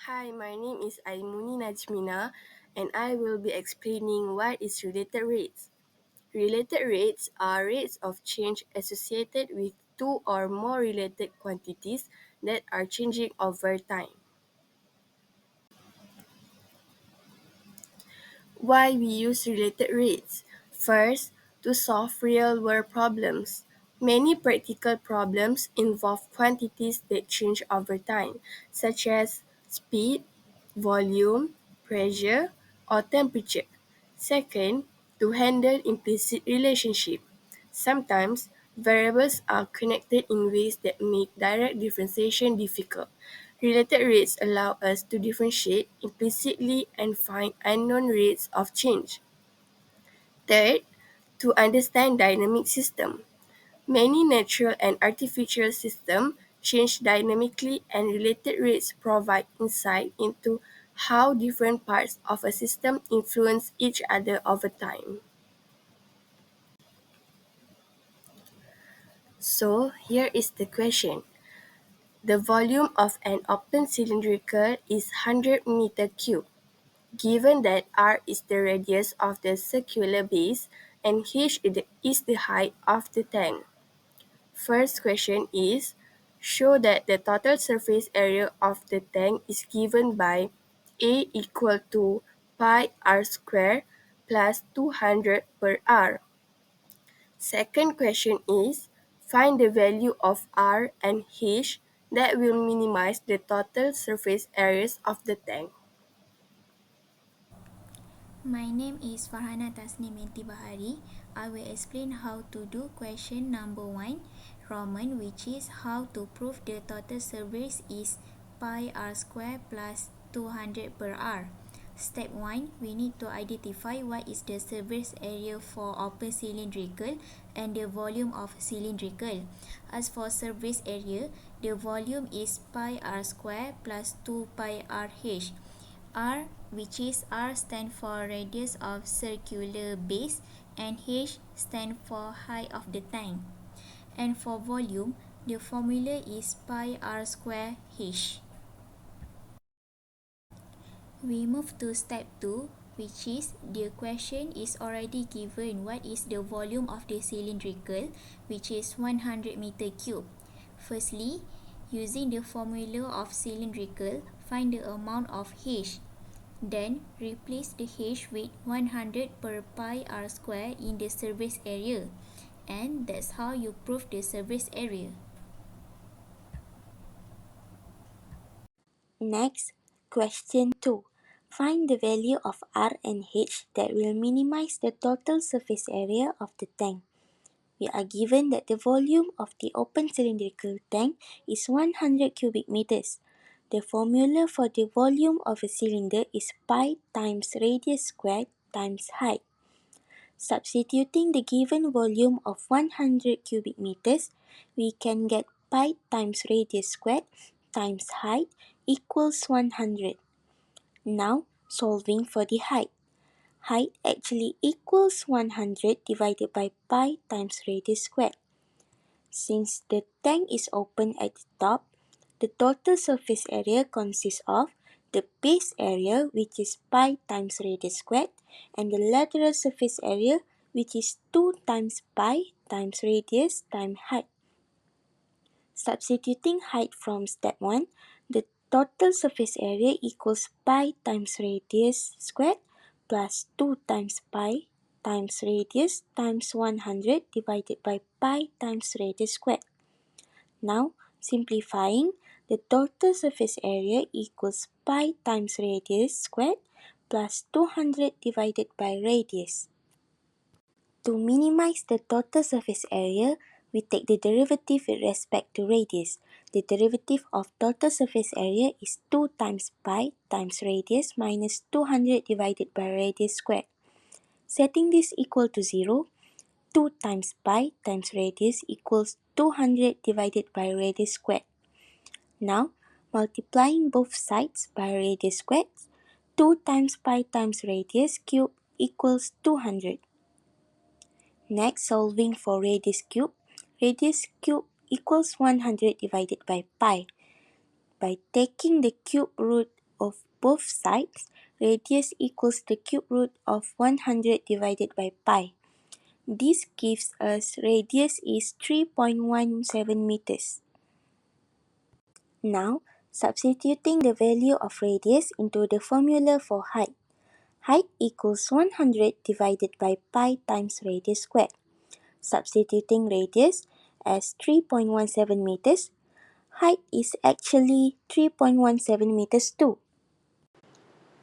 Hi, my name is Aimuni Najmina, and I will be explaining what is related rates. Related rates are rates of change associated with two or more related quantities that are changing over time. Why we use related rates? First, to solve real-world problems. Many practical problems involve quantities that change over time, such as speed, volume, pressure, or temperature. Second, to handle implicit relationship. Sometimes, variables are connected in ways that make direct differentiation difficult. Related rates allow us to differentiate implicitly and find unknown rates of change. Third, to understand dynamic system. Many natural and artificial systems change dynamically, and related rates provide insight into how different parts of a system influence each other over time. So, here is the question. The volume of an open cylindrical is 100 meter cubed. Given that r is the radius of the circular base and h is the height of the tank. First question is, show that the total surface area of the tank is given by A equal to pi r square plus 200 per r. Second question is, find the value of r and h that will minimize the total surface areas of the tank. My name is Farhana Tasnim Binti Bahari. I will explain how to do question number 1, Roman, which is how to prove the total surface is pi r square plus 200 per r. Step 1, we need to identify what is the surface area for open cylindrical and the volume of cylindrical. As for surface area, the volume is pi r square plus 2 pi r h. R, which is R stand for radius of circular base and H stand for height of the tank. And for volume, the formula is pi r square H. We move to step 2, which is the question is already given what is the volume of the cylindrical, which is 100 meter cube. Firstly, using the formula of cylindrical, find the amount of H. Then, replace the H with 100 per pi r square in the surface area. And that's how you prove the surface area. Next, question 2. Find the value of R and H that will minimize the total surface area of the tank. We are given that the volume of the open cylindrical tank is 100 cubic meters. The formula for the volume of a cylinder is pi times radius squared times height. Substituting the given volume of 100 cubic meters, we can get pi times radius squared times height equals 100. Now, solving for the height. Height actually equals 100 divided by pi times radius squared. Since the tank is open at the top, the total surface area consists of the base area, which is pi times radius squared, and the lateral surface area, which is 2 times pi times radius times height. Substituting height from step 1, the total surface area equals pi times radius squared plus 2 times pi times radius times 100 divided by pi times radius squared. Now, simplifying, the total surface area equals pi times radius squared plus 200 divided by radius. To minimize the total surface area, we take the derivative with respect to radius. The derivative of total surface area is 2 times pi times radius minus 200 divided by radius squared. Setting this equal to 0, 2 times pi times radius equals 200 divided by radius squared. Now, multiplying both sides by radius squared, 2 times pi times radius cube equals 200. Next, solving for radius cube. Radius cube equals 100 divided by pi. By taking the cube root of both sides, radius equals the cube root of 100 divided by pi. This gives us radius is 3.17 meters. Now, substituting the value of radius into the formula for height. Height equals 100 divided by pi times radius squared. Substituting radius as 3.17 meters, height is actually 3.17 meters too.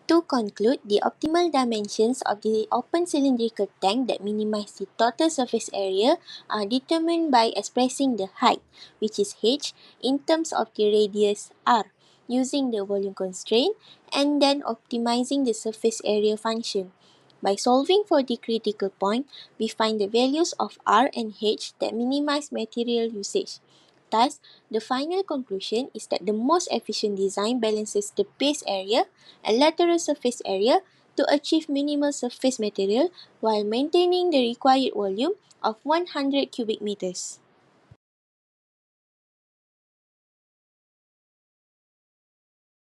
To conclude, the optimal dimensions of the open cylindrical tank that minimize the total surface area are determined by expressing the height, which is h, in terms of the radius r, using the volume constraint, and then optimizing the surface area function. By solving for the critical point, we find the values of r and h that minimize material usage. Thus, the final conclusion is that the most efficient design balances the base area and lateral surface area to achieve minimal surface material while maintaining the required volume of 100 cubic meters.